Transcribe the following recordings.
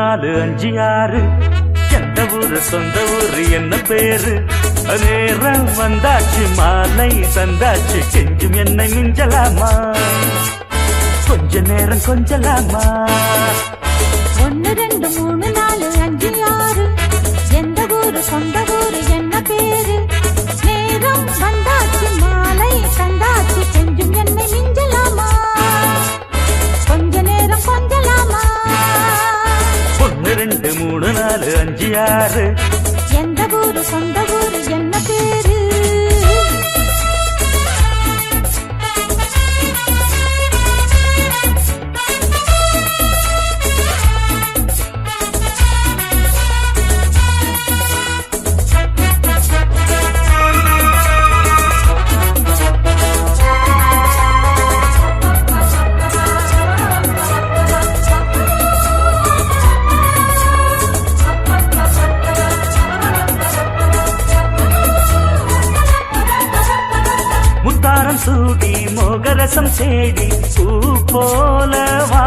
4 5 6 எந்த ஊரு சொந்த ஊரு என்ன பேரு நேரம் வந்தாச்சு மாலை தந்தாச்சு கெஞ்சும் என்னை மிஞ்சலாமா கொஞ்ச நேரம் கொஞ்சலாமா 1 2 3 4 5 6 எந்த ஊரு சொந்த ஊரு என்ன பேரு நேரம் வந்தாச்சு மாலை தந்தாச்சு கெஞ்சும் என்னை மிஞ்சலாமா கொஞ்ச நேரம் கொஞ்சலாமா 1 2 3 4 5 6 எந்த ஊரு சொந்த ஊரு என்ன பேரு முத்தாரம் சூடி மோகரசம் தேடி பூ போலவா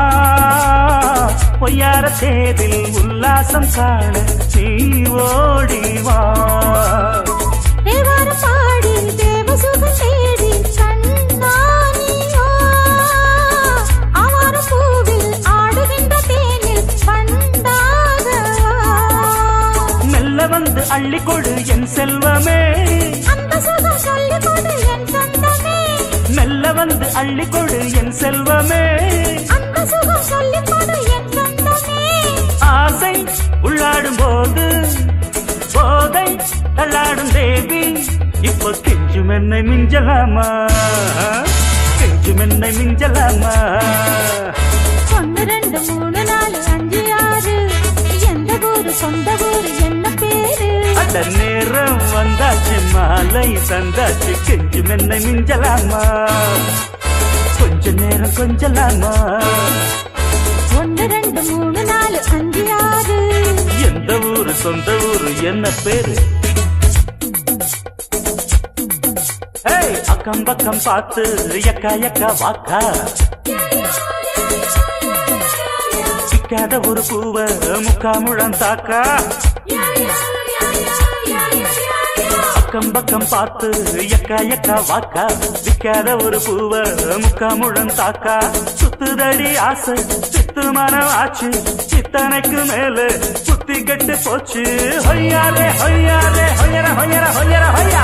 பொய்யார தேதில் உல்லாசம் காண நீ ஓடிவா தேவாரம் பாடி தேவசுகம் தேடி கண்ணானியோ ஆவாரம் பூவில் ஆடுகின்ற தேனில் பண்டாகவா மெல்ல வந்து அள்ளிக்கொடு என் செல்வமே அந்த சுகம் சொல்லிக் கொடு என் சொந்தமே மெல்ல வந்து அள்ளிக்கொடு என் செல்வமே அந்த சுகம் சொல்லிக் கொடு என் சொந்தமே ஆசை உள்ளாடும் போது போதை தள்ளாடும் தேவி இப்போ கெஞ்சும் என்னை மிஞ்சலாமா கெஞ்சும் என்னை மிஞ்சலாமா 1 2 3 4 5 6 எந்த ஊரு சொந்த ஊரு என்ன பேரு அட நேரம் வந்தாச்சு மாலை தந்தாச்சு கெஞ்சும் என்னை மிஞ்சலாமா கொஞ்ச நேரம் கொஞ்சலாமா 1 2 3 4 5 6 எந்த ஊரு சொந்த ஊரு என்ன பேரு ஏய் அக்கம் பக்கம் பார்த்து எக்கா எக்கா வாக்கா சிக்காத ஒரு பூவ முக்காமுழம் தாக்கா அக்கம் பக்கம் பார்த்து எக்கா எக்கா வாக்கா விக்காத ஒரு பூவ முக்காமுழம் தாக்கா சுத்துதடி ஆசை சித்து மனம் ஆச்சு சித்தனைக்கு மேல சுத்தி கெட்டு போச்சு ஹொய்யாலே ஹொய்யாலே ஹொய்யர ஹொய்யர ஹொய்யர ஹொய்யா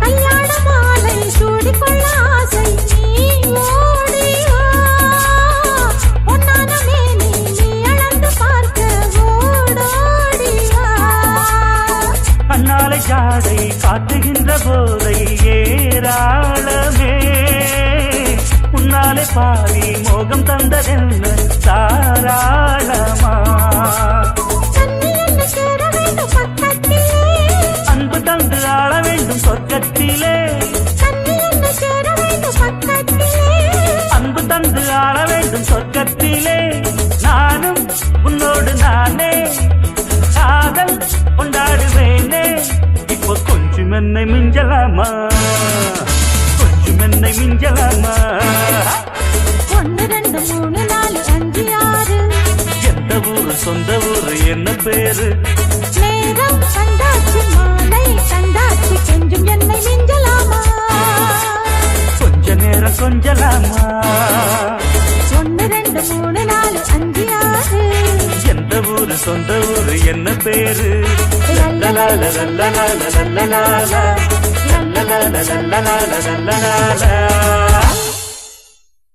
கல்யாண மாலை சூடிக்கொள்ள ஆசை நீ ஓடி வா பொன்னான மேனி நீ அளந்து பார்க்க ஓடோடி வா அண்ணாலை ஜாடை காட்டுகின்ற போதை ஏராளமே உன்னாலே பாரி மோகம் தந்ததென்ன தாராளமா தண்ணி என்ன சேர வேண்டும் பக்கத்திலே அன்பு தந்து ஆள வேண்டும் சொர்க்கத்திலே தண்ணி என்ன சேர வேண்டும் பக்கத்திலே அன்பு தந்து ஆள வேண்டும் சொர்க்கத்திலே நானும் உன்னோடு நானே காதல் கொண்டாடுவேனே இப்போ கொஞ்சம் என்னை மிஞ்சலாமா கொஞ்சம் என்னை மிஞ்சலாமா 1 2 3 4 5 6 எந்த ஊரு சொந்த ஊரு என்ன பேரு நேரம் வந்தாச்சு மாலை தந்தாச்சு கெஞ்சும் என்னை மிஞ்சலாமா கொஞ்ச நேரம் கொஞ்சலாமா 1 2 3 4 5 6 எந்த ஊரு சொந்த ஊரு என்ன பேரு லல்லலால லல்லலால லல்லலால லல்லலால லல்லலால லல்லலால